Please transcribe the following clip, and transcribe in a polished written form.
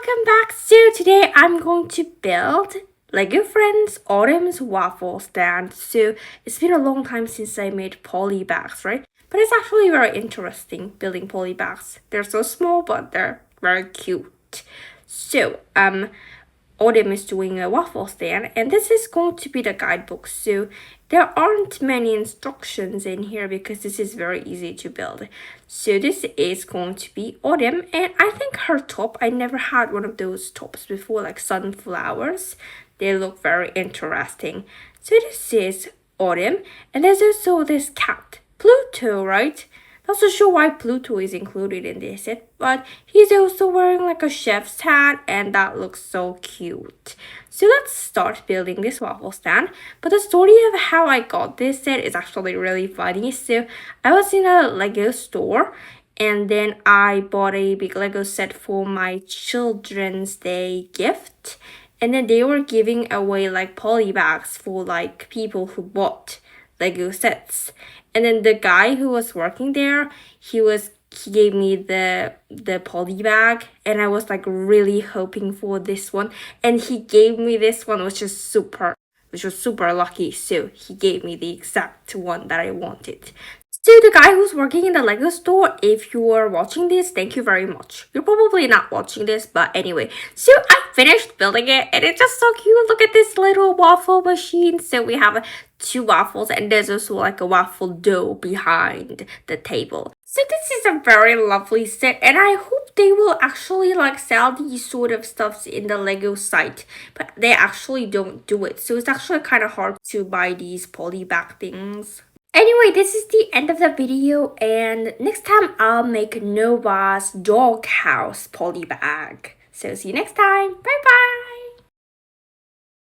welcome back. So today I'm going to build Lego Friends Autumn's Waffle Stand. So it's been a long time since I made poly bags, right? But it's actually very interesting building poly bags. They're so small, but they're very cute. So Autumn is doing a waffle stand, and this is going to be the guidebook. So there aren't many instructions in here because this is very easy to build. So this is going to be Autumn, and I think her top, I never had one of those tops before, like sunflowers. They look very interesting. So this is Autumn, and there's also this cat, Pluto, right? Not so sure why Pluto is included in this set, but he's also wearing like a chef's hat, and that looks so cute. So let's start building this waffle stand. But the story of how I got this set is actually really funny. So I was in a Lego store, and then I bought a big Lego set for my Children's Day gift. And then they were giving away like poly bags for like people who bought Lego sets. And then the guy who was working there, he gave me the poly bag, and I was like really hoping for this one, and he gave me this one, which was super lucky. So he gave me the exact one that I wanted. So the guy who's working in the Lego store, if you are watching this, thank you very much. You're probably not watching this, but anyway. So I finished building it, and it's just so cute. Look at this little waffle machine. So we have 2 waffles, and there's also like a waffle dough behind the table. So this is a very lovely set, and I hope they will actually like sell these sort of stuffs in the Lego site, but they actually don't do it. So it's actually kind of hard to buy these poly bag things. Anyway, this is the end of the video, and next time I'll make Nova's doghouse poly bag. So see you next time. Bye bye.